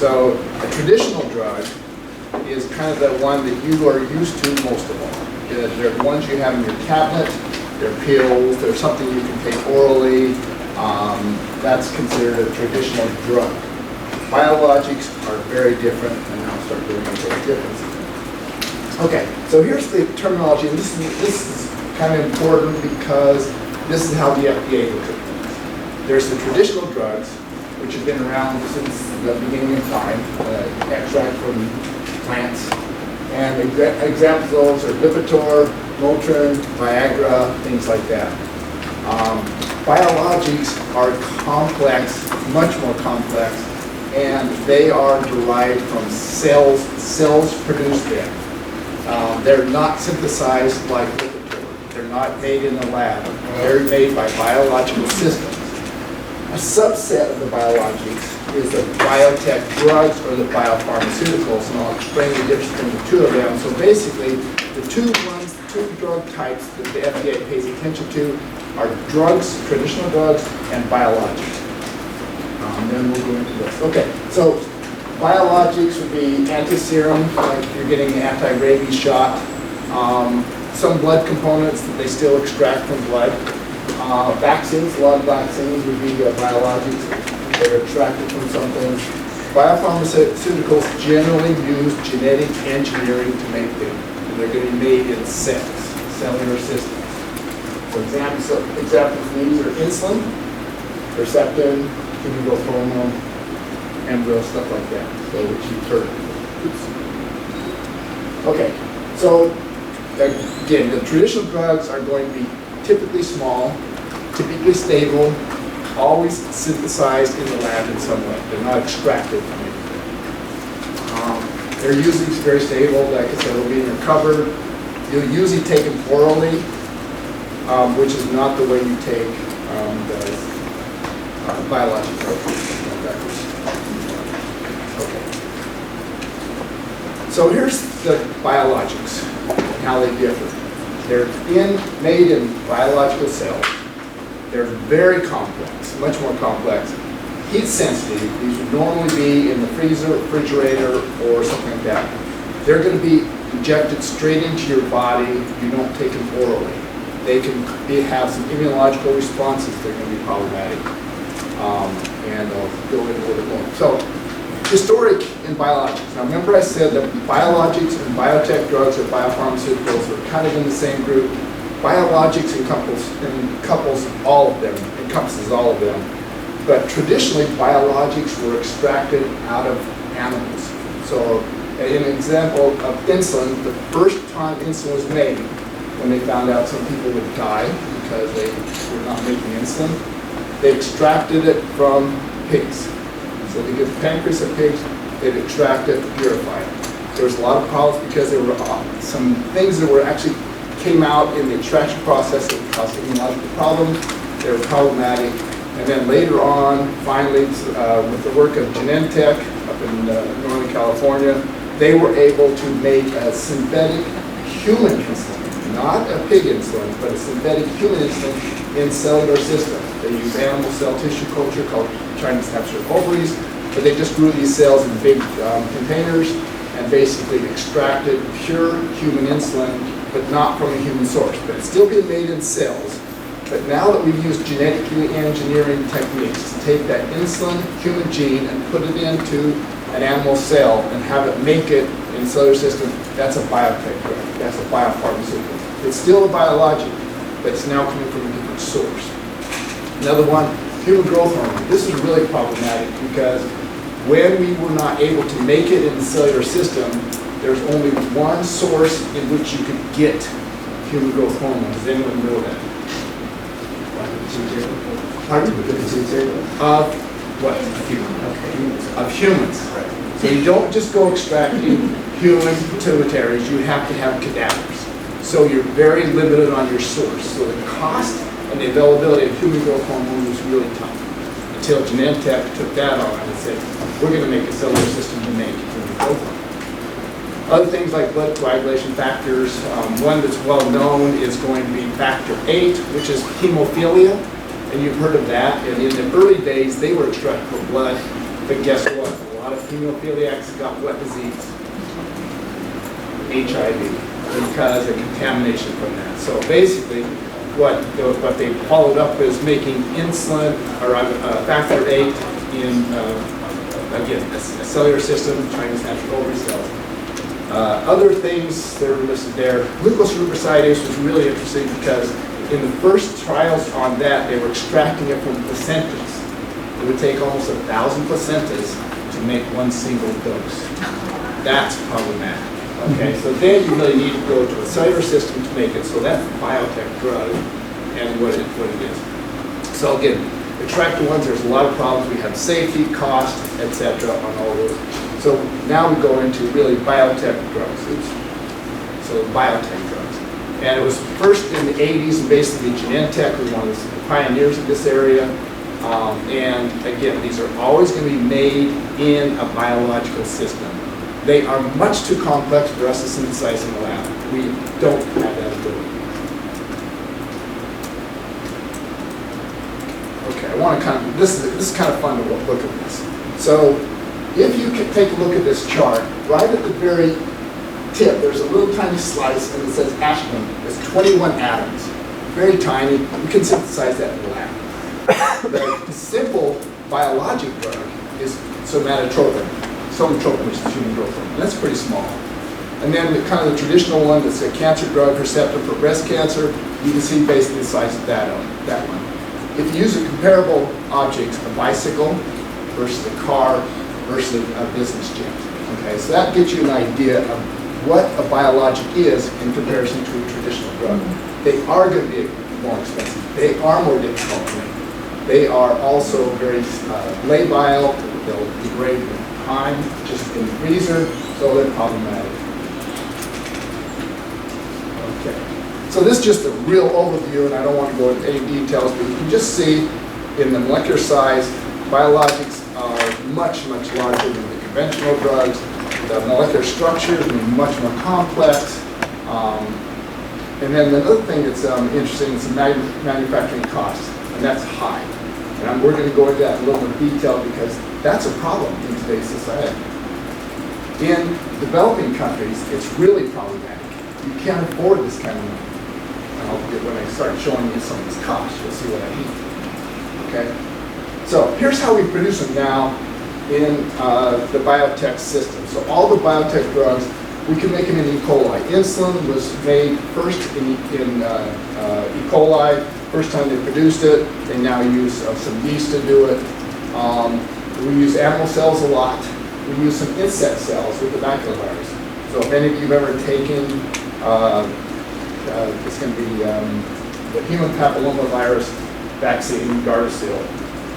So a traditional drug is kind of the one that you are used to most of all. They're the ones you have in your cabinet, they're pills, they're something you can take orally. That's considered a traditional drug. Biologics are very different, and I'll start doing those differences. Okay, so here's the terminology, and this is kind of important because this is how the FDA looks at things. There's the traditional drugs, which have been around since the beginning of time, extract from plants. And examples of those are Lipitor, Motrin, Viagra, things like that. Biologics are complex, much more complex, and they are derived from cells. Cells produce them. They're not synthesized like Lipitor. They're not made in the lab. They're made by biological systems. A subset of the biologics is the biotech drugs or the biopharmaceuticals, and I'll explain the difference between the two of them. So basically, the two drug types that the FDA pays attention to are drugs, traditional drugs, and biologics. Then we'll go into this. Okay, so biologics would be anti-serum, like you're getting an anti-rabies shot. Some blood components that they still extract from blood. Vaccines, a lot of vaccines would be biologics. They're extracted from something. Biopharmaceuticals generally use genetic engineering to make them. And they're going to be made in cells, cellular systems. For example, examples of these are insulin, Herceptin, human growth hormone, embryo, stuff like that. So which you've heard. Okay, so again, the traditional drugs are going to be typically small, typically stable, always synthesized in the lab in some way. They're not extracted from anything. They're usually very stable. Like I said, they'll be in your cupboard. You'll usually take them orally, which is not the way you take the biologic drugs. Okay. So here's the biologics and how they differ. They're made in biological cells. They're very complex, much more complex. Heat sensitive, these would normally be in the freezer, refrigerator, or something like that. They're going to be injected straight into your body. You don't take them orally. They can have some immunological responses. They're going to be problematic. And I'll go into a little bit more. So, historic in biologics. Now remember I said that biologics and biotech drugs or biopharmaceuticals are kind of in the same group. Biologics encompasses all of them. But traditionally, biologics were extracted out of animals. So, an example of insulin, the first time insulin was made, when they found out some people would die because they were not making insulin, they extracted it from pigs. So they get the pancreas of pigs, they'd extract it, purify it. There was a lot of problems because there were some things that were actually came out in the extraction process that caused immunological problems. They were problematic. And then later on, finally, with the work of Genentech up in Northern California, they were able to make a synthetic human insulin, not a pig insulin, but a synthetic human insulin in cellular systems. They use animal cell tissue culture called Chinese captured ovaries, but they just grew these cells in big containers and basically extracted pure human insulin, but not from a human source. But it's still being made in cells. But now that we've used genetically engineering techniques to take that insulin human gene and put it into an animal cell and have it make it in the cellular system, that's a biotech drug. That's a biopharmaceutical. It's still a biologic, but it's now coming from a different source. Another one, human growth hormone. This is really problematic because when we were not able to make it in the cellular system, there's only one source in which you could get human growth hormone. Does anyone know that? Pardon? What? Of humans. Right. So you don't just go extracting human pituitaries, you have to have cadavers. So you're very limited on your source. So the cost and the availability of human growth hormone was really tough until Genentech took that on and said, we're going to make a cellular system to make human growth hormone. Other things like blood coagulation factors, one that's well known is going to be factor 8, which is hemophilia, and you've heard of that. And in the early days, they were extracted from blood, but guess what? A lot of hemophiliacs got what disease? HIV, because of contamination from that. So basically, what they followed up is making insulin, or factor VIII in, again, a cellular system, Chinese natural ovary cells. Other things that are listed there, glucocerebrosidase was really interesting because in the first trials on that, they were extracting it from placentas. It would take almost 1,000 placentas to make one single dose. That's problematic. Okay, so then you really need to go to a cellular system to make it. So that's a biotech drug and what it is. So again, extractor ones, there's a lot of problems. We have safety, cost, etc. on all those. So now we go into really biotech drugs. So biotech drugs. And it was first in the 80s, and basically Genentech was one of the pioneers of this area. And again, these are always going to be made in a biological system. They are much too complex for us to synthesize in the lab. We don't have that ability. Okay, I want to kind of, this is kind of fun to look at this. So if you can take a look at this chart, right at the very tip, there's a little tiny slice and it says aspirin. It's 21 atoms. Very tiny. We can synthesize that in the lab. The simple biologic drug is somatotropin, which is human growth hormone. That's pretty small. And then the kind of the traditional one that's a cancer drug, Herceptin for breast cancer, you can see basically the size of that one. If you use a comparable object, a bicycle versus a car versus a business jet. Okay, so that gives you an idea of what a biologic is in comparison to a traditional drug. They are going to be more expensive. They are more difficult to make. They are also very labile. They'll degrade with time, just in the freezer, so they're problematic. Okay, so this is just a real overview, and I don't want to go into any details, but you can just see in the molecular size, biologics are much, much larger than the conventional drugs. The molecular structure is much more complex. And then the other thing that's interesting is the manufacturing cost, and that's high. And we're going to go into that in a little more detail because that's a problem in today's society. In developing countries, it's really problematic. You can't afford this kind of money. And when I start showing you some of these costs, you'll see what I mean. Okay? So here's how we produce them now in the biotech system. So all the biotech drugs, we can make them in E. coli. Insulin was made first in E. coli. First time they produced it. They now use some yeast to do it. We use animal cells a lot. We use some insect cells with the baculovirus. So if any of you have ever taken, it's going to be the human papillomavirus vaccine, Gardasil.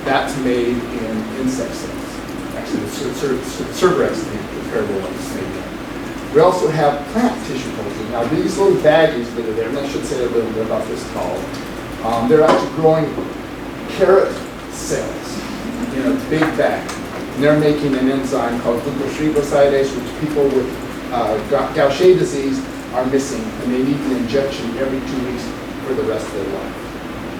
That's made in insect cells. Actually, the Cervarix is the comparable one that's made there. We also have plant tissue culture. Now, these little baggies that are there, and I should say a little bit about this tall. They're actually growing carrot cells in a big bag. And they're making an enzyme called glucocerebrosidase, which people with Gaucher disease are missing, and they need an injection every 2 weeks for the rest of their life.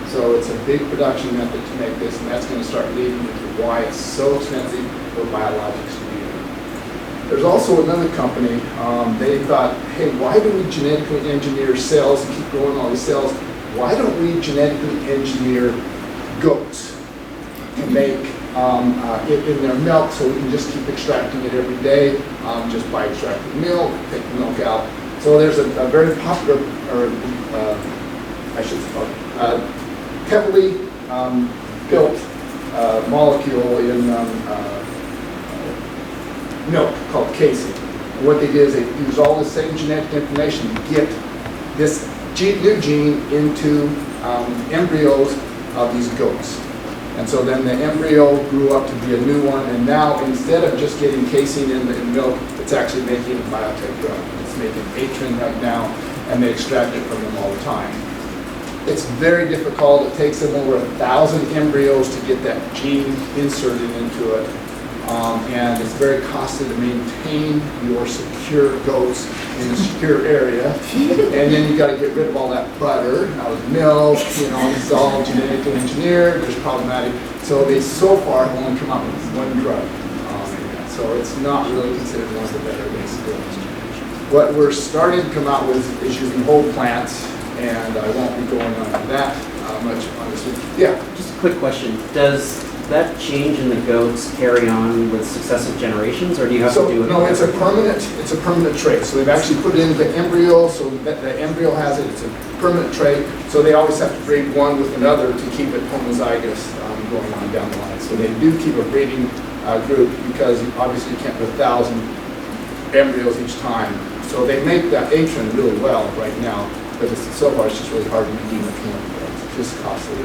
So it's a big production method to make this, and that's going to start leading into why it's so expensive for biologics to be there. There's also another company, they thought, hey, why do we genetically engineer cells and keep growing all these cells? Why don't we genetically engineer goats to make it in their milk so we can just keep extracting it every day, just by extracting milk, take the milk out. So there's a very popular, or I should say, heavily built molecule in milk called casein. And what they did is they use all the same genetic information to get this new gene into embryos of these goats. And so then the embryo grew up to be a new one, and now instead of just getting casein in milk, it's actually making a biotech drug. It's making atrin right now, and they extract it from them all the time. It's very difficult. It takes them over 1,000 embryos to get that gene inserted into it. And it's very costly to maintain your secure goats in a secure area. And then you got to get rid of all that butter, all the milk, it's all genetically engineered, it's problematic. So they so far have only come up with one drug. So it's not really considered one of the better basic drugs. What we're starting to come out with is using whole plants, and I won't be going on to that much on this one. Yeah? Just a quick question. Does that change in the goats carry on with successive generations, or do you have to do it? No, it's a permanent trait. So they've actually put it into the embryo, so that the embryo has it. It's a permanent trait. So they always have to breed one with another to keep it homozygous going on down the line. So they do keep a breeding group because obviously you can't put 1,000 embryos each time. So they make that atrin really well right now, but so far it's just really hard to redeem the chemical drugs. It's just costly.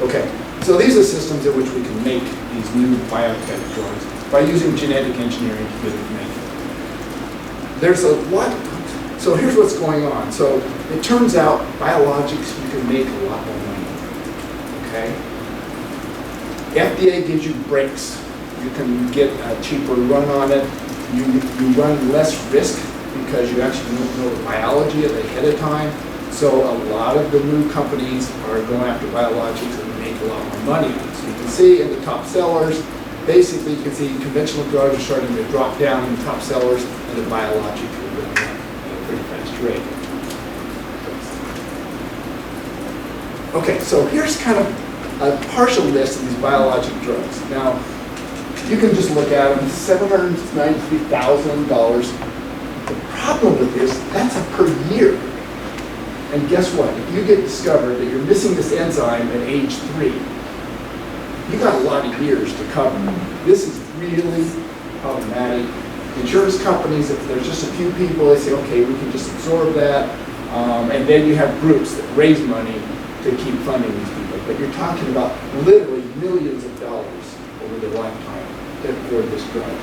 Okay, so these are systems in which we can make these new biotech drugs by using genetic engineering to get it made. There's a lot, so here's what's going on. So it turns out biologics, you can make a lot more money. Okay? FDA gives you breaks. You can get a cheaper run on it. You run less risk because you actually don't know the biology ahead of time. So a lot of the new companies are going after biologics and make a lot more money. So you can see in the top sellers, basically you can see conventional drugs are starting to drop down in the top sellers, and the biologics are going up at a pretty fast rate. Okay, so here's kind of a partial list of these biologic drugs. Now, you can just look at them, $793,000. The problem with this, that's a per year. And guess what? If you get discovered that you're missing this enzyme at age 3, you got a lot of years to cover. This is really problematic. Insurance companies, if there's just a few people, they say, okay, we can just absorb that. And then you have groups that raise money to keep funding these people. But you're talking about literally millions of dollars over their lifetime for this drug.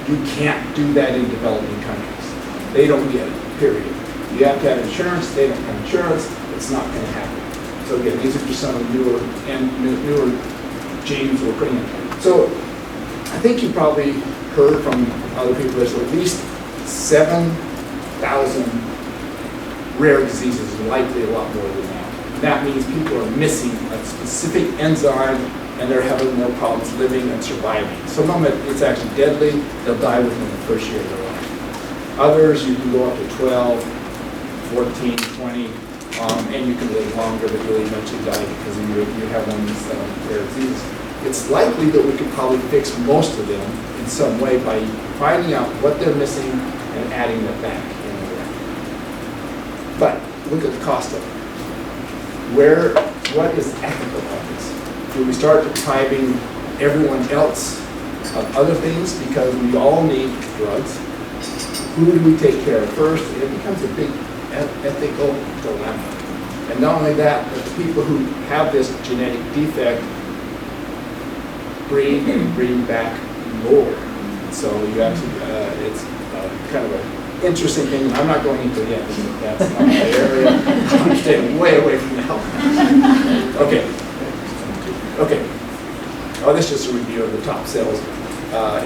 You can't do that in developing countries. They don't get it, period. You have to have insurance, they don't have insurance, it's not going to happen. So again, these are just some of the newer genes we're putting in. So I think you probably heard from other people there's at least 7,000 rare diseases, and likely a lot more than that. And that means people are missing a specific enzyme and they're having more problems living and surviving. Some of them, it's actually deadly, they'll die within the first year of their life. Others, you can go up to 12, 14, 20, and you can live longer, but you'll eventually die because you have one of these rare diseases. It's likely that we could probably fix most of them in some way by finding out what they're missing and adding them back in there. But look at the cost of it. What is ethical about this? Do we start depriving everyone else of other things because we all need drugs? Who do we take care of first? It becomes a big ethical dilemma. And not only that, but the people who have this genetic defect breed back more. So you actually, it's kind of an interesting thing. I'm not going into the ethics, that's not my area. I'm staying way away from that. Okay. Oh, this is just a review of the top sales.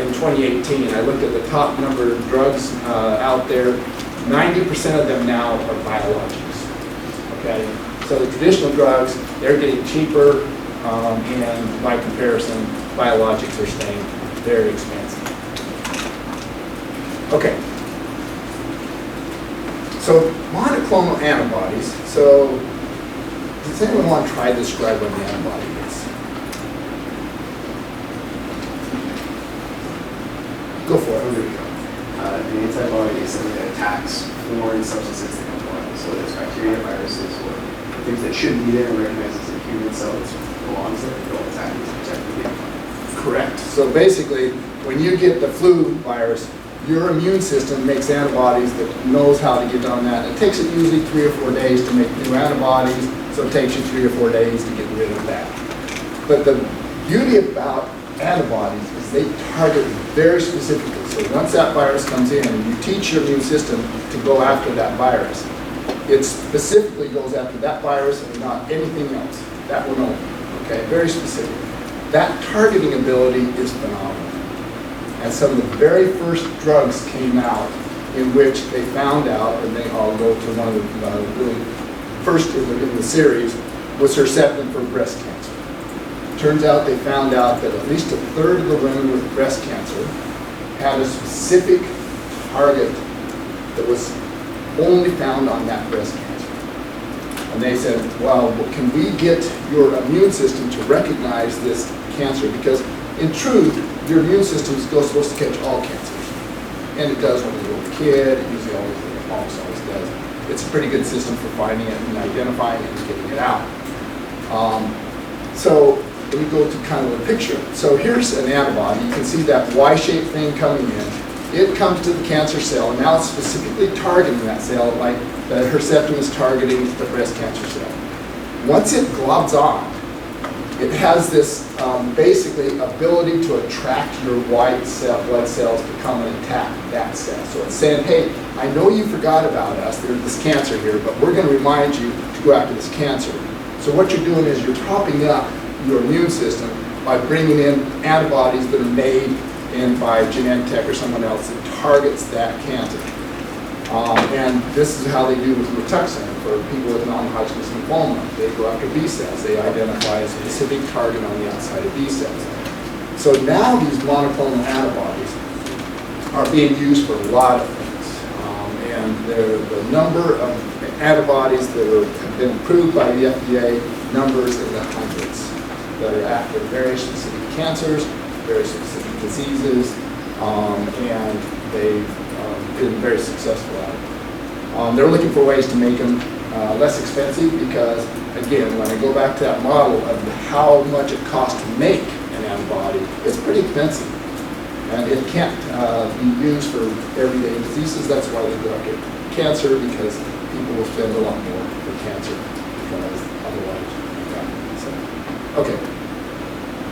In 2018, I looked at the top number of drugs out there. 90% of them now are biologics. Okay, so the traditional drugs, they're getting cheaper, and by comparison, biologics are staying very expensive. Okay, so monoclonal antibodies. So does anyone want to try to describe what an antibody is? Go for it. Here we go. The antibody is something that attacks foreign substances that come to life. So there's bacteria, viruses, or things that shouldn't be there and recognizes a human cell that belongs there. They'll attack and protect the antibody. Correct. So basically, when you get the flu virus, your immune system makes antibodies that knows how to get on that. It takes it usually 3 or 4 days to make new antibodies, so it takes you 3 or 4 days to get rid of that. But the beauty about antibodies is they target very specifically. So once that virus comes in, you teach your immune system to go after that virus. It specifically goes after that virus and not anything else. That one only. Okay, very specific. That targeting ability is phenomenal. And some of the very first drugs came out in which they found out, and I'll go to one of the really first in the series, was Herceptin for breast cancer. Turns out they found out that at least a third of the women with breast cancer had a specific target that was only found on that breast cancer. And they said, well, can we get your immune system to recognize this cancer? Because in truth, your immune system is still supposed to catch all cancers. And it does when you're a little kid, it usually almost always does. It's a pretty good system for finding it and identifying it and getting it out. So let me go to kind of a picture. So here's an antibody. You can see that Y-shaped thing coming in. It comes to the cancer cell, and now it's specifically targeting that cell, like the Herceptin is targeting the breast cancer cell. Once it globs on, it has this basically ability to attract your white blood cells to come and attack that cell. So it's saying, hey, I know you forgot about us, there's this cancer here, but we're going to remind you to go after this cancer. So what you're doing is you're propping up your immune system by bringing in antibodies that are made in by Genentech or someone else that targets that cancer. And this is how they do with Rituxan for people with non-Hodgkin's lymphoma. They go after B cells. They identify a specific target on the outside of B cells. So now these monoclonal antibodies are being used for a lot of things. And the number of antibodies that have been approved by the FDA numbers in the hundreds that are after very specific cancers, very specific diseases, and they've been very successful at it. They're looking for ways to make them less expensive because, again, when I go back to that model of how much it costs to make an antibody, it's pretty expensive. And it can't be used for everyday diseases. That's why they go after cancer, because people will spend a lot more for cancer because otherwise you can't.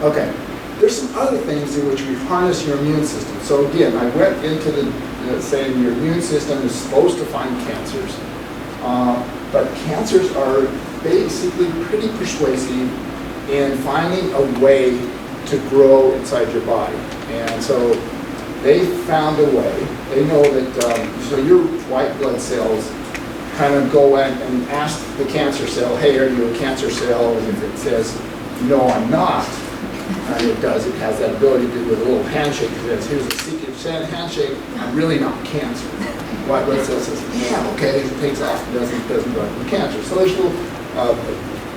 Okay. There's some other things in which we harness your immune system. So again, I went into the saying your immune system is supposed to find cancers, but cancers are basically pretty persuasive in finding a way to grow inside your body. And so they found a way. They know that, so your white blood cells kind of go and ask the cancer cell, hey, are you a cancer cell? And if it says, no, I'm not, and it does, it has that ability to do with a little handshake. It says, here's a secret handshake, I'm really not cancer. White blood cell says, yeah, okay, it takes off, it doesn't go after cancer. So there's little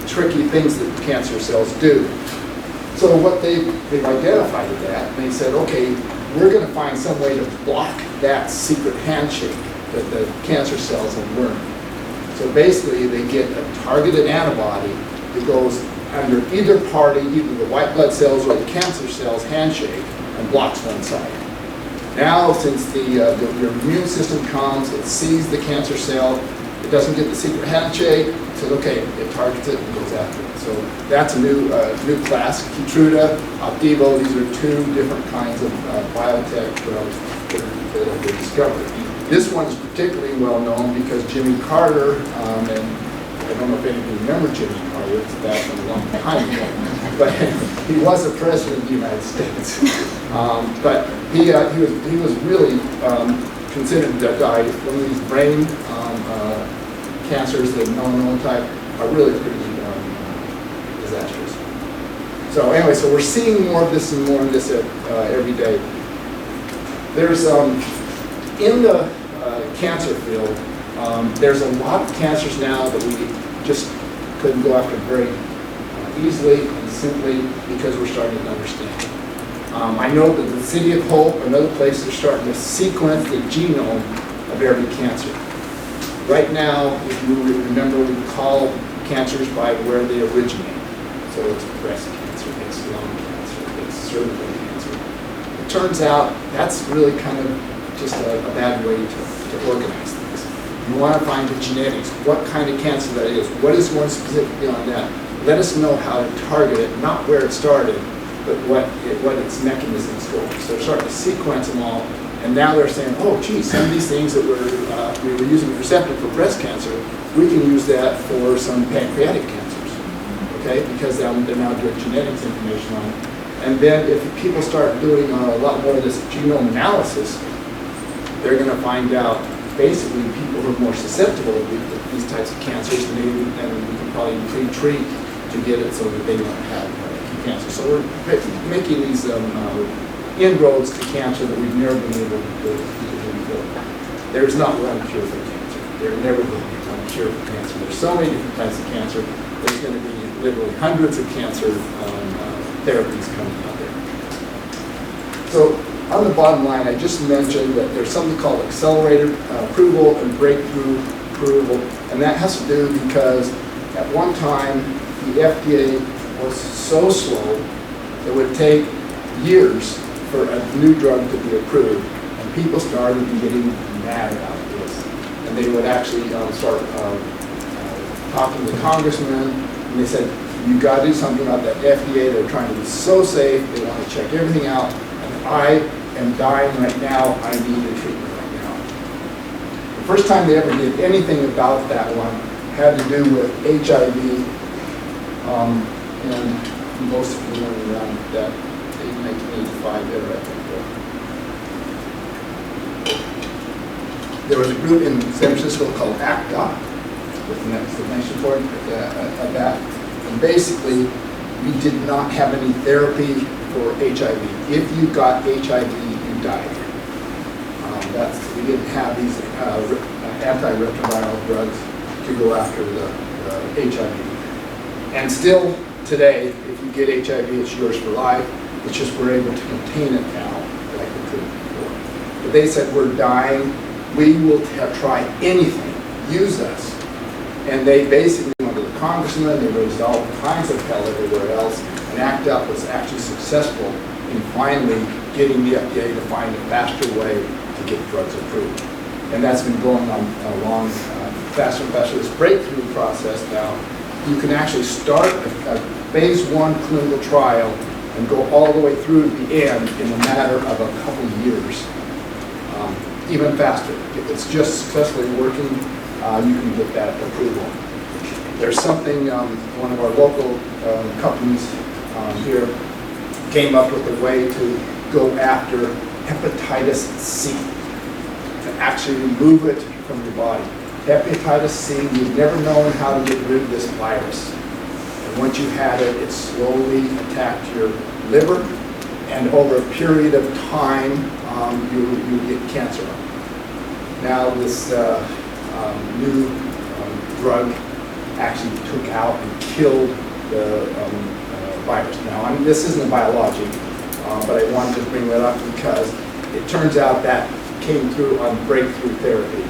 tricky things that cancer cells do. So what they've identified with that, and they said, okay, we're going to find some way to block that secret handshake that the cancer cells have learned. So basically, they get a targeted antibody that goes under either party, either the white blood cells or the cancer cells handshake, and blocks one side. Now, since your immune system comes, it sees the cancer cell, it doesn't get the secret handshake, it says, okay, it targets it and goes after it. So that's a new class. Keytruda, Opdivo, these are two different kinds of biotech drugs that have been discovered. This one's particularly well known because Jimmy Carter, and I don't know if any of you remember Jimmy Carter, it's back from a long time ago, but he was a president of the United States. But he was really considered to die. One of these brain cancers, the melanoma type, are really pretty disastrous. So anyway, so we're seeing more of this and more of this every day. There's in the cancer field, there's a lot of cancers now that we just couldn't go after very easily and simply because we're starting to understand. I know that the City of Hope and other places are starting to sequence the genome of every cancer. Right now, if you remember, we call cancers by where they originate. So it's breast cancer, it's lung cancer, it's cervical cancer. It turns out that's really kind of just a bad way to organize things. You want to find the genetics, what kind of cancer that is, what is more specifically on that. Let us know how to target it, not where it started, but what its mechanisms go. So they're starting to sequence them all, and now they're saying, oh, geez, some of these things that we were using Herceptin for breast cancer, we can use that for some pancreatic cancers, okay? Because they're now doing genetics information on it. And then if people start doing a lot more of this genome analysis, they're going to find out basically people who are more susceptible to these types of cancers, and we can probably pre-treat to get it so that they don't have cancer. So we're making these inroads to cancer that we've never been able to do before. There's not one cure for cancer. There never will be one cure for cancer. There's so many different types of cancer. There's going to be literally hundreds of cancer therapies coming out there. So on the bottom line, I just mentioned that there's something called accelerated approval and breakthrough approval, and that has to do because at one time the FDA was so slow it would take years for a new drug to be approved, and people started getting mad about this, and they would actually start talking to congressmen, and they said, you got to do something about that FDA. They're trying to be so safe. They want to check everything out. And I am dying right now. I need a treatment right now. The first time they ever did anything about that one had to do with HIV. And most of you learned around that in 1985 there, I think. There was a group in San Francisco called ACTA, with an explanation for it, that. And basically, we did not have any therapy for HIV. If you got HIV, you died. We didn't have these antiretroviral drugs to go after the HIV. And still today, if you get HIV, it's yours for life. It's just we're able to contain it now, like we couldn't before. But they said, we're dying. We will try anything. Use us. And they basically went to the congressman, they raised all kinds of hell everywhere else, and ACT UP was actually successful in finally getting the FDA to find a faster way to get drugs approved. And that's been going on along faster and faster. This breakthrough process now, you can actually start a phase 1 clinical trial and go all the way through to the end in a matter of a couple years, even faster. If it's just successfully working, you can get that approval. There's something, one of our local companies here came up with a way to go after hepatitis C, to actually remove it from your body. Hepatitis C, you've never known how to get rid of this virus. And once you had it, it slowly attacked your liver, and over a period of time, you get cancer. Now this new drug actually took out and killed the virus. Now, this isn't a biologic, but I wanted to bring that up because it turns out that came through on breakthrough therapy.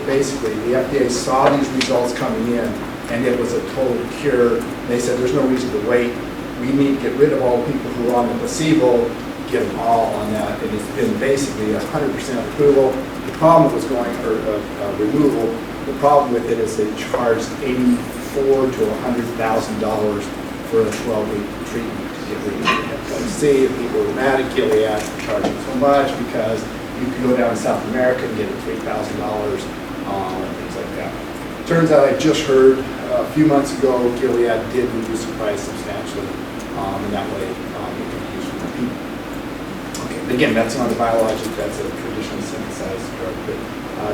Basically, the FDA saw these results coming in, and it was a total cure. They said, there's no reason to wait. We need to get rid of all the people who are on the placebo, get them all on that, and it's been basically 100% approval. The problem was removal. The problem with it is they charged $84,000 to $100,000 for a 12-week treatment to get rid of hepatitis C. People were mad at Gilead for charging so much because you could go down to South America and get it $3,000 and things like that. Turns out I just heard a few months ago Gilead did reduce the price substantially, and that way it can be used for more people. Okay, again, that's not a biologic, that's a traditionally synthesized drug. But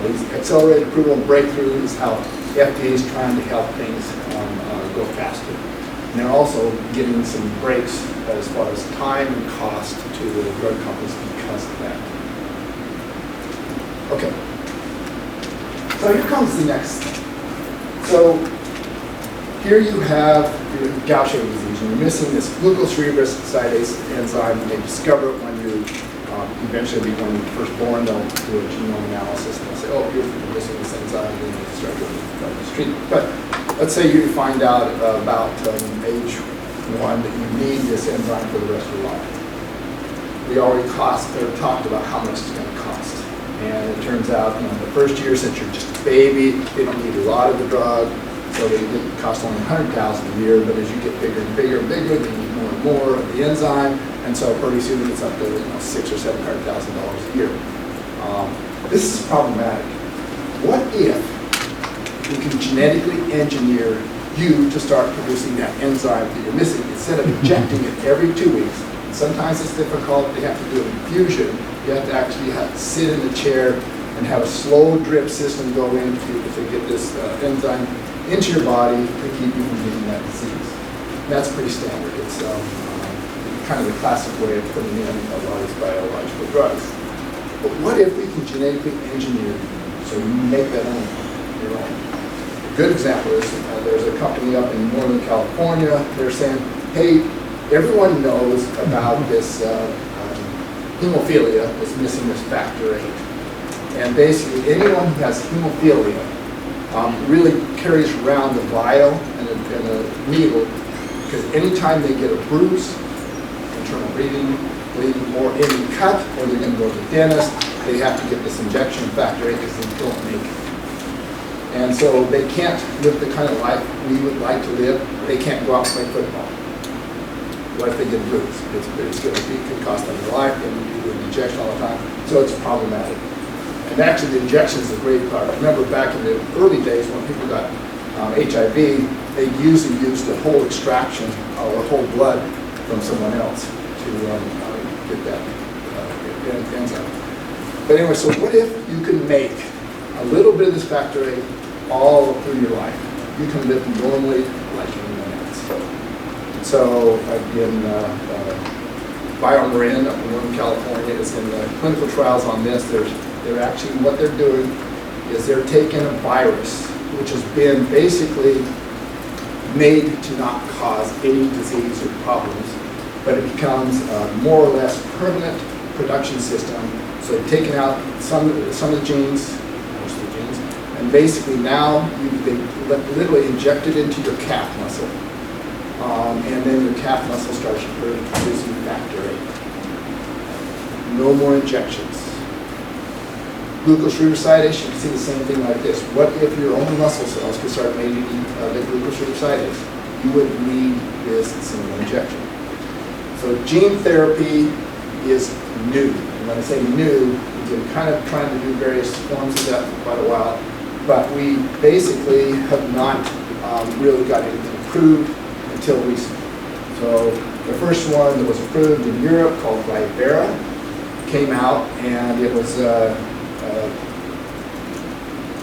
these accelerated approval and breakthrough is how the FDA is trying to help things go faster. And they're also getting some breaks as far as time and cost to the drug companies because of that. Okay. So here comes the next thing. So here you have your Gaucher disease, and you're missing this glucocerebrosidase enzyme, and they discover it when you eventually, when you're first born, they'll do a genome analysis, and they'll say, oh, you're missing this enzyme, and then you start doing this treatment. But let's say you find out about age 1 that you need this enzyme for the rest of your life. We already talked about how much it's going to cost. And it turns out, the first year, since you're just a baby, they don't need a lot of the drug, so they cost only $100,000 a year. But as you get bigger and bigger and bigger, they need more and more of the enzyme, and so pretty soon it's up to $600,000 or $700,000 a year. This is problematic. What if we can genetically engineer you to start producing that enzyme that you're missing instead of injecting it every 2 weeks? Sometimes it's difficult. They have to do an infusion. You have to actually sit in a chair and have a slow drip system go in to get this enzyme into your body to keep you from getting that disease. That's pretty standard. It's kind of the classic way of putting in a lot of these biological drugs. But what if we can genetically engineer you so you make that on your own? A good example is there's a company up in Northern California. They're saying, hey, everyone knows about this hemophilia is missing this factor VIII. And basically anyone who has hemophilia really carries around the vial and a needle, because anytime they get a bruise, internal bleeding, or any cut, or they're going to go to the dentist, they have to get this injection of factor VIII because they don't make it. And so they can't live the kind of life we would like to live. They can't go out and play football. What if they get bruised? It could cost them their life, and do an injection all the time. So it's problematic. And actually, the injection is a great part. I remember back in the early days when people got HIV, they usually used a whole extraction or whole blood from someone else to get that enzyme. But anyway, so what if you can make a little bit of this factor VIII all through your life? You can live normally like anyone else. So again, BioMarin up in Northern California is in the clinical trials on this. They're actually, what they're doing is they're taking a virus, which has been basically made to not cause any disease or problems, but it becomes a more or less permanent production system. So they've taken out some of the genes, most of the genes, and basically now they literally inject it into your calf muscle. And then your calf muscle starts producing factor VIII. No more injections. Glucose reversidase, you can see the same thing like this. What if your own muscle cells could start making the glucose reversidase? You wouldn't need this single injection. So gene therapy is new. And when I say new, we've been kind of trying to do various forms of that for quite a while, but we basically have not really got anything approved until recently. So the first one that was approved in Europe, called Vivera, came out, and it was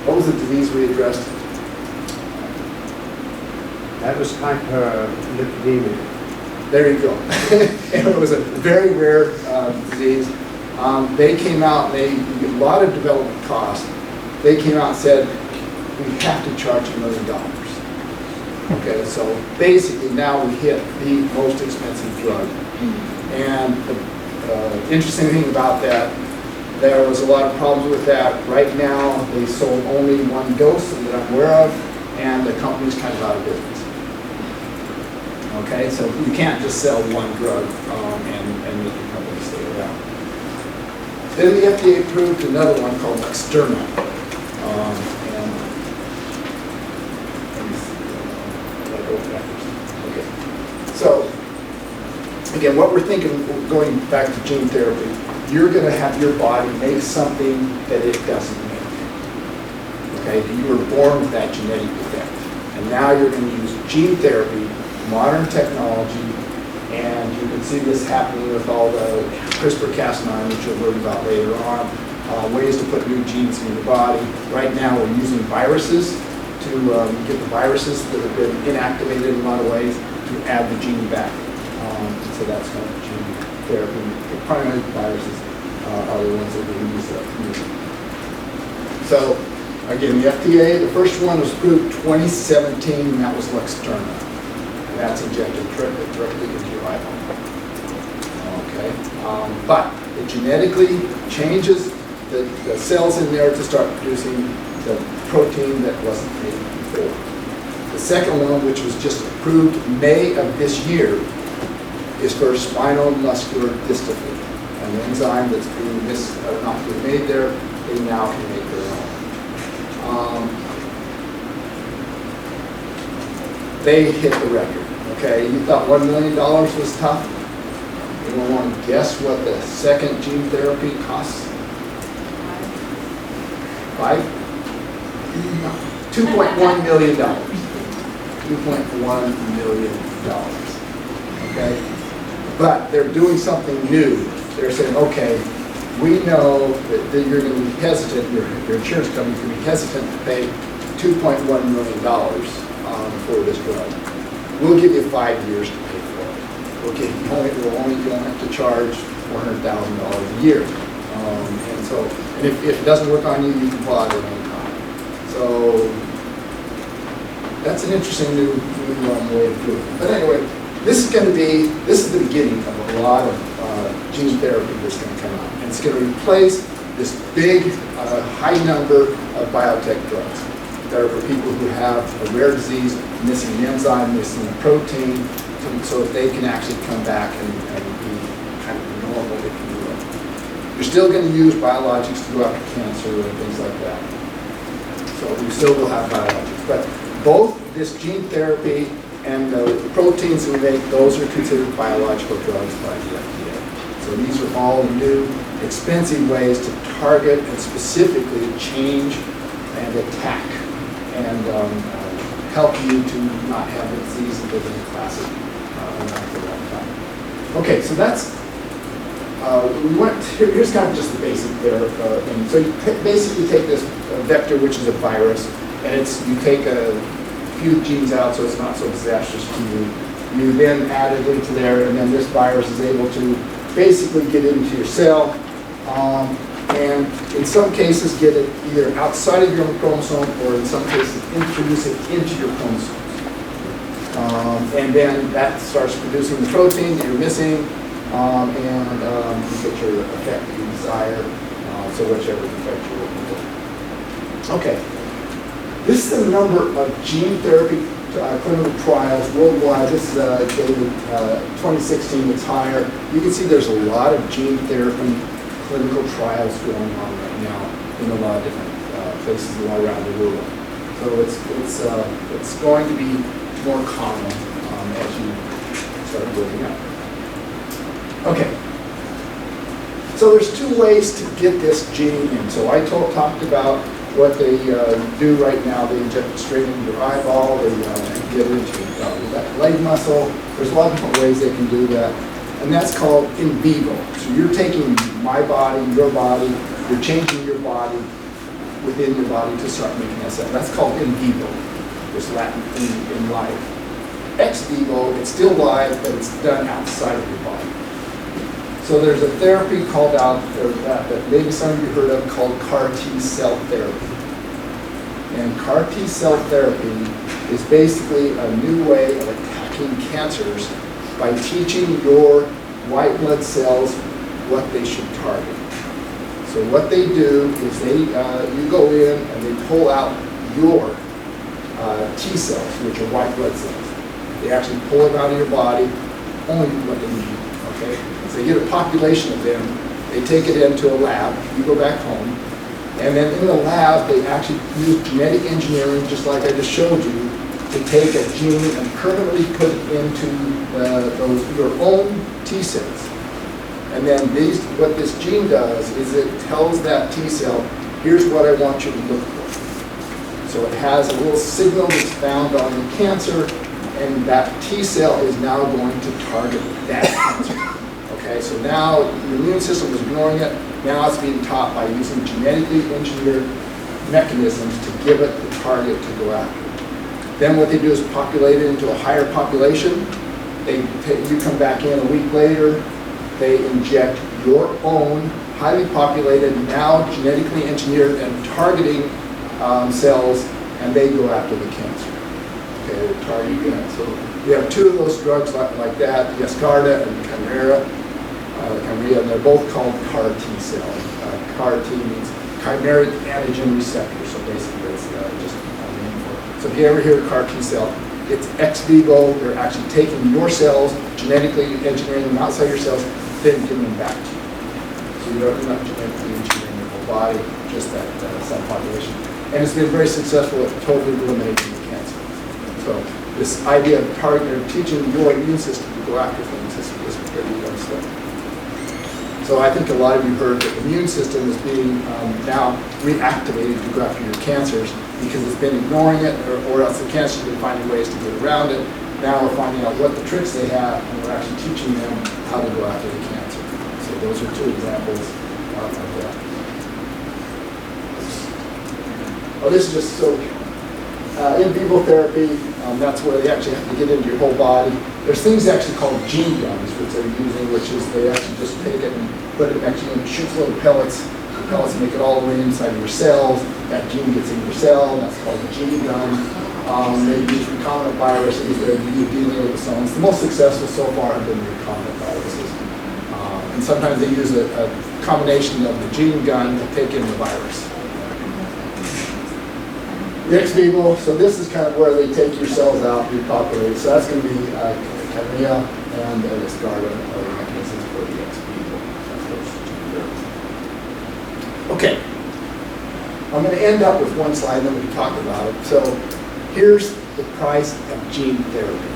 what was the disease we addressed? That was hyperlipidemia. There you go. And it was a very rare disease. They came out, and a lot of development costs. They came out and said, we have to charge $1 million. Okay, so basically now we hit the most expensive drug. And the interesting thing about that, there was a lot of problems with that. Right now, they sold only one dose that I'm aware of, and the company's kind of out of business. Okay, so you can't just sell one drug and make your company stay around. Then the FDA approved another one called Externa. Okay, so again, what we're thinking, going back to gene therapy, you're going to have your body make something that it doesn't make. Okay, you were born with that genetic defect, and now you're going to use gene therapy, modern technology, and you can see this happening with all the CRISPR-Cas9, which you'll learn about later on, ways to put new genes in your body. Right now we're using viruses to get the viruses that have been inactivated in a lot of ways to add the gene back. So that's kind of gene therapy. The primary viruses are the ones that we use. So again, the FDA, the first one was approved 2017, and that was Luxturna. And that's injected directly into your eyeball. Okay, but it genetically changes the cells in there to start producing the protein that wasn't made before. The second one, which was just approved May of this year, is for spinal muscular dystrophy. An enzyme that's being not being made there, they now can make their own. They hit the record. Okay, you thought $1 million was tough? Anyone want to guess what the second gene therapy costs? 5? $2.1 million. $2.1 million. Okay? But they're doing something new. They're saying, okay, we know that you're going to be hesitant, your insurance company is going to be hesitant to pay $2.1 million for this drug. we'll give you 5 years to pay for it. Okay, you don't have to charge $400,000 a year. And if it doesn't work on you, you can pull out at any time. So that's an interesting new way of doing it. But anyway, this is the beginning of a lot of gene therapy that's going to come out. And it's going to replace this big, high number of biotech drugs that are for people who have a rare disease, missing an enzyme, missing a protein, so that they can actually come back and be kind of normal, if you will. You're still going to use biologics to go after cancer and things like that. So we still will have biologics. But both this gene therapy and the proteins we make, those are considered biological drugs by the FDA. So these are all new, expensive ways to target and specifically change and attack and help you to not have the disease and live in a classic around for a long time. Okay, so that's, here's kind of just the basic there. Thing. So you basically take this vector, which is a virus, and you take a few genes out so it's not so disastrous to you. You then add it into there, and then this virus is able to basically get into your cell, and in some cases get it either outside of your own chromosome, or in some cases introduce it into your chromosomes. And then that starts producing the protein that you're missing, and you get your effect that you desire, so whichever effect you're looking for. Okay. This is the number of gene therapy clinical trials worldwide. This is dated 2016, it's higher. You can see there's a lot of gene therapy clinical trials going on right now in a lot of different places all around the world. So it's going to be more common as you start building up. Okay. So there's two ways to get this gene in. So I talked about what they do right now. They inject it straight into your eyeball, they get it into your leg muscle. There's a lot of different ways they can do that. And that's called in vivo. So you're taking my body, your body, you're changing your body within your body to start making that cell. That's called in vivo, this Latin in life. Ex vivo, it's still live, but it's done outside of your body. So there's a therapy called that maybe some of you heard of, called CAR T cell therapy. And CAR T cell therapy is basically a new way of attacking cancers by teaching your white blood cells what they should target. So what they do is you go in and they pull out your T cells, which are white blood cells. They actually pull them out of your body, only what they need. Okay? So they get a population of them, they take it into a lab, you go back home, and then in the lab they actually use genetic engineering, just like I just showed you, to take a gene and permanently put it into your own T cells. And then what this gene does is it tells that T cell, here's what I want you to look for. So it has a little signal that's found on the cancer, and that T cell is now going to target that cancer. Okay, so now the immune system is ignoring it. Now it's being taught by using genetically engineered mechanisms to give it the target to go after. Then what they do is populate it into a higher population. You come back in a week later, they inject your own highly populated, now genetically engineered and targeting cells, and they go after the cancer. Okay, they target that. So we have two of those drugs like that, Yescarta and Kymriah, and they're both called CAR T cells. CAR T means chimeric antigen receptor, so basically it's just a name for it. So if you ever hear CAR T cell, it's ex vivo. They're actually taking your cells, genetically engineering them outside your cells, then giving them back to you. So you're not genetically engineering your whole body, just that cell population. And it's been very successful at totally eliminating the cancer. So this idea of targeting, teaching your immune system to go after things is pretty stuff. So I think a lot of you heard that the immune system is being now reactivated to go after your cancers because it's been ignoring it, or else the cancer's been finding ways to get around it. Now we're finding out what the tricks they have, and we're actually teaching them how to go after the cancer. So those are two examples of that. Oh, this is just so in vivo therapy. That's where they actually have to get into your whole body. There's things actually called gene guns, which they're using, which is they actually just take it and put it next to you and it shoots little pellets. The pellets make it all the way inside of your cells. That gene gets in your cell. That's called a gene gun. They use recombinant viruses. They're dealing with the cells. The most successful so far have been recombinant viruses. And sometimes they use a combination of the gene gun to take in the virus. The ex vivo, so this is kind of where they take your cells out, repopulate. So that's going to be Chimera and Escarda are the mechanisms for the ex vivo. Okay. I'm going to end up with one slide, and then we can talk about it. So here's the price of gene therapy.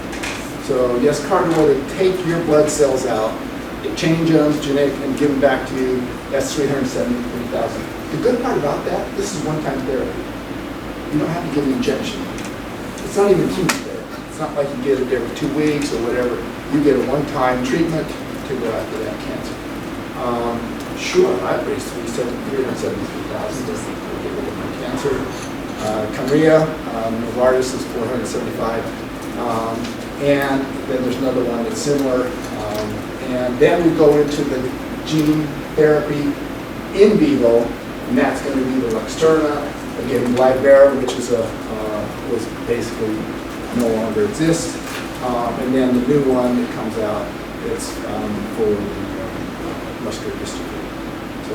So yes, Carter will take your blood cells out, change them, genetic, and give them back to you. That's $373,000. The good part about that, this is one-time therapy. You don't have to give an injection. It's not even chemotherapy. It's not like you get it every 2 weeks or whatever. You get a one-time treatment to go after that cancer. Sure, I've raised $373,000 just to get rid of my cancer. Chimera, Novartis is $475,000. And then there's another one that's similar. And then we go into the gene therapy in vivo, and that's going to be the Luxturna. Again, Libera, which is was basically no longer exists. And then the new one that comes out, it's for the muscular dystrophy. So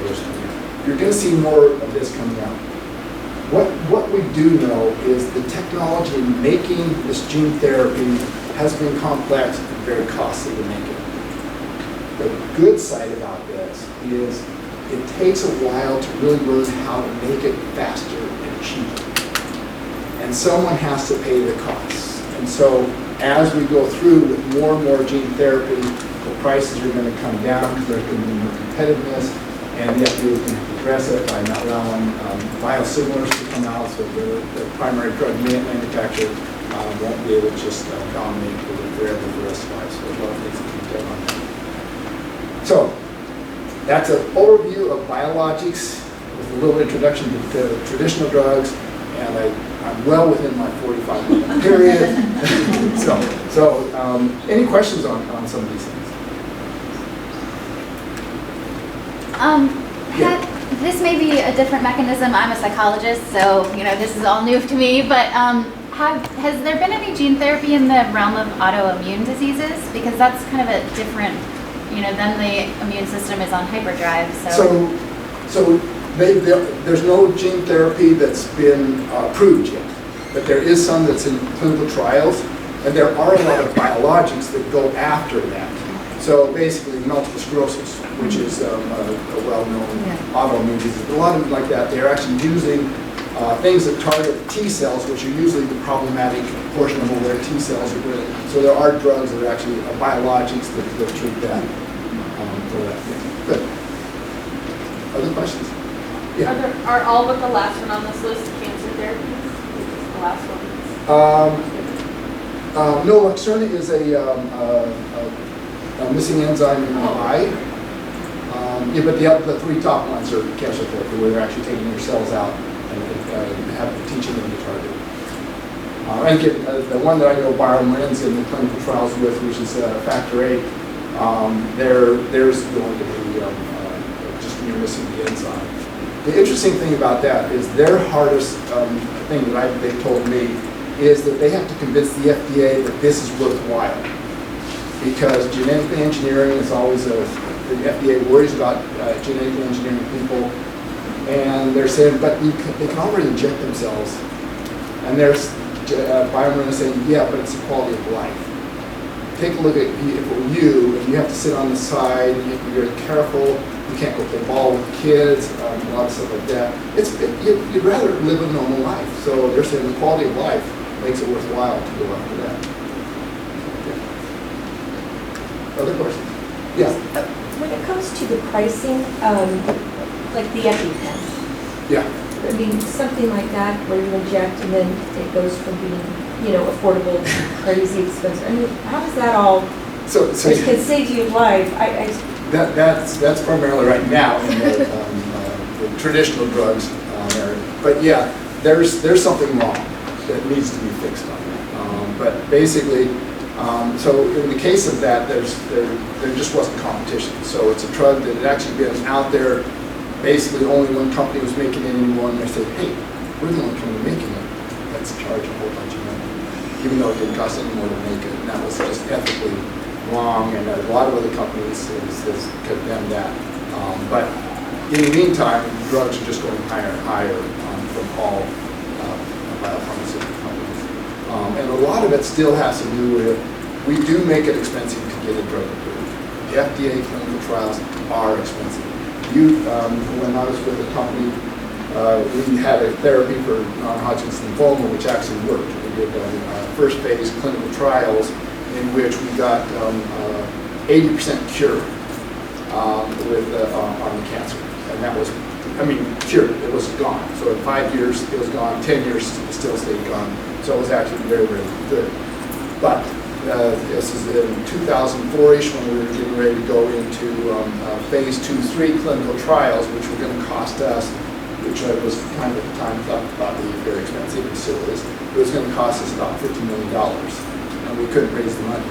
you're going to see more of this coming out. What we do know is the technology in making this gene therapy has been complex and very costly to make it. The good side about this is it takes a while to really learn how to make it faster and cheaper. And someone has to pay the costs. And so as we go through with more and more gene therapy, the prices are going to come down because there's going to be more competitiveness, and the FDA is going to address it by not allowing biosimilars to come out, so the primary drug manufacturer won't be able to just dominate forever the rest of life. So there's a lot of things to keep going on that. So that's an overview of biologics with a little introduction to traditional drugs, and I'm well within my 45-minute period. so any questions on some of these things? This may be a different mechanism. I'm a psychologist, so this is all new to me. But has there been any gene therapy in the realm of autoimmune diseases? Because that's kind of a different, then the immune system is on hyperdrive. So there's no gene therapy that's been approved yet, but there is some that's in clinical trials, and there are a lot of biologics that go after that. So basically, multiple sclerosis, which is a well-known autoimmune disease. A lot of them like that, they're actually using things that target T cells, which are usually the problematic portion of where T cells are doing. So there are drugs that are actually biologics that treat that for that thing. Good. Other questions? Yeah. Are all but the last one on this list cancer therapies? The last one? No, Luxturna is a missing enzyme in the eye. But the three top ones are cancer therapy, where they're actually taking your cells out and teaching them to target. And again, the one that I know Biomarins in the clinical trials with, which is factor VIII, there's going to be just you're missing the enzyme. The interesting thing about that is their hardest thing that they've told me is that they have to convince the FDA that this is worthwhile. Because genetically engineering is always the FDA worries about genetically engineering people, and they're saying, but they can already inject themselves. And there's Biomarins saying, yeah, but it's the quality of life. Take a look at if it were you, and you have to sit on the side, and you have to be very careful. You can't go play ball with the kids, a lot of stuff like that. You'd rather live a normal life. So they're saying the quality of life makes it worthwhile to go after that. Other questions? Yeah. When it comes to the pricing, like the EpiPen, Yeah. I mean, something like that where you inject and then it goes from being, affordable to crazy expensive. I mean, how does that all? So it can save you life. That's primarily right now in the traditional drugs area. But yeah, there's something wrong that needs to be fixed on that. But basically, so in the case of that, there just wasn't competition. So it's a drug that had actually been out there. Basically, only one company was making it anymore, and they said, hey, we're the only company making it. Let's charge a whole bunch of money, even though it didn't cost any more to make it. And that was just ethically wrong, and a lot of other companies has condemned that. But in the meantime, drugs are just going higher and higher from all biopharmaceutical companies. And a lot of it still has to do with, we do make it expensive to get a drug approved. The FDA clinical trials are expensive. When I was with a company, we had a therapy for non-Hodgkin's lymphoma, which actually worked. We did first phase clinical trials in which we got 80% cure on the cancer. And that was, cured. It was gone. So in 5 years, it was gone. 10 years, it still stayed gone. So it was actually very, very good. But this is in 2004-ish when we were getting ready to go into phase 2-3 clinical trials, which were going to cost us, which I was kind of at the time thought to be very expensive, and still is. It was going to cost us about $50 million. And we couldn't raise the money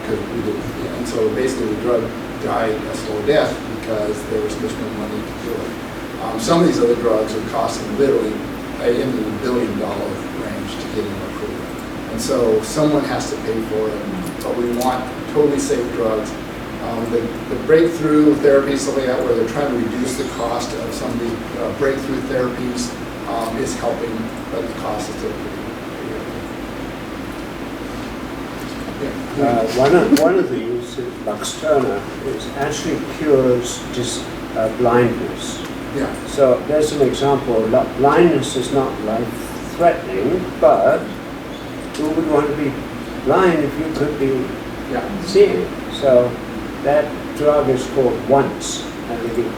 because we didn't. And so basically the drug died a slow death because there was just no money to do it. Some of these other drugs are costing literally into the $1 billion range to get them approved. And so someone has to pay for it, but we want totally safe drugs. The breakthrough therapies, something like that, where they're trying to reduce the cost of some of the breakthrough therapies is helping, but the cost is still pretty One of these, Luxturna, is actually cures blindness. Yeah. So there's an example. Blindness is not life-threatening, but who would want to be blind if you could be seeing? So that drug is called Once, and they give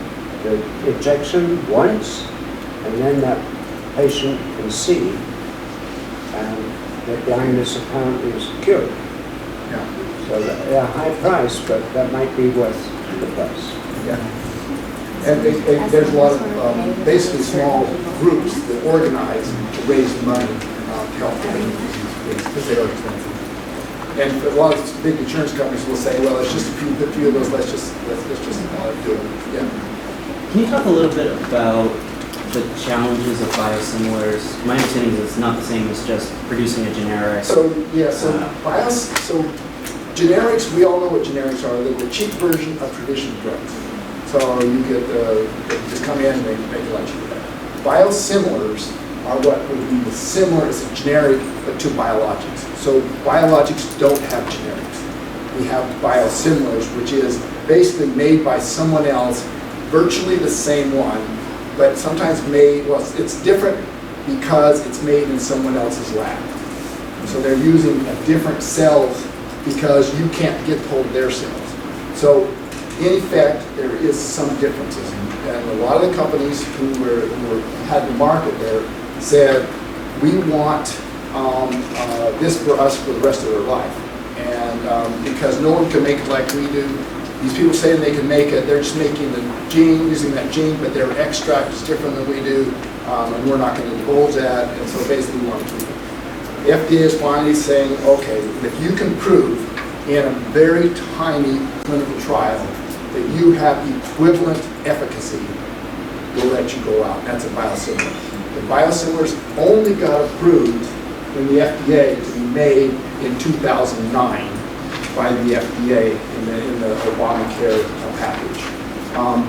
the injection once, and then that patient can see, and their blindness apparently is cured. Yeah. So they're a high price, but that might be worth the price. Yeah. And there's a lot of basically small groups that organize to raise money to help because they are expensive. And a lot of big insurance companies will say, well, it's just a few of those, let's just do it. Yeah. Can you talk a little bit about the challenges of biosimilars? My understanding is it's not the same as just producing a generic. So generics, we all know what generics are. They're the cheap version of traditional drugs. So you get they just come in and they make it like cheaper. Biosimilars are what would be the similar as a generic, but to biologics. So biologics don't have generics. We have biosimilars, which is basically made by someone else, virtually the same one, but sometimes it's different because it's made in someone else's lab. So they're using different cells because you can't get hold of their cells. So in effect, there is some differences. And a lot of the companies who had the market there said, we want this for us for the rest of their life. And because no one can make it like we do, these people saying they can make it, they're just making the gene, using that gene, but their extract is different than we do, and we're not going to divulge that, and so basically we want to keep it. The FDA is finally saying, okay, if you can prove in a very tiny clinical trial that you have equivalent efficacy, we'll let you go out. That's a biosimilar. The biosimilars only got approved in the FDA to be made in 2009 by the FDA in the Obamacare package.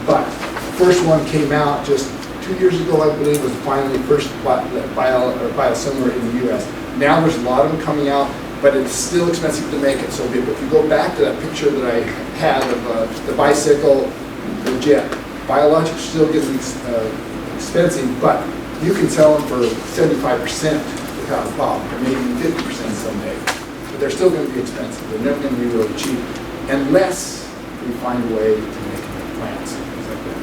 But the first one came out just 2 years ago, I believe, was finally the first biosimilar in the U.S. Now there's a lot of them coming out, but it's still expensive to make it. So if you go back to that picture that I had of the bicycle, the jet, Biologics still getting expensive, but you can sell them for 75% without a problem, or maybe 50% someday. But they're still going to be expensive. They're never going to be really cheap, unless we find a way to make them in plants, things like that.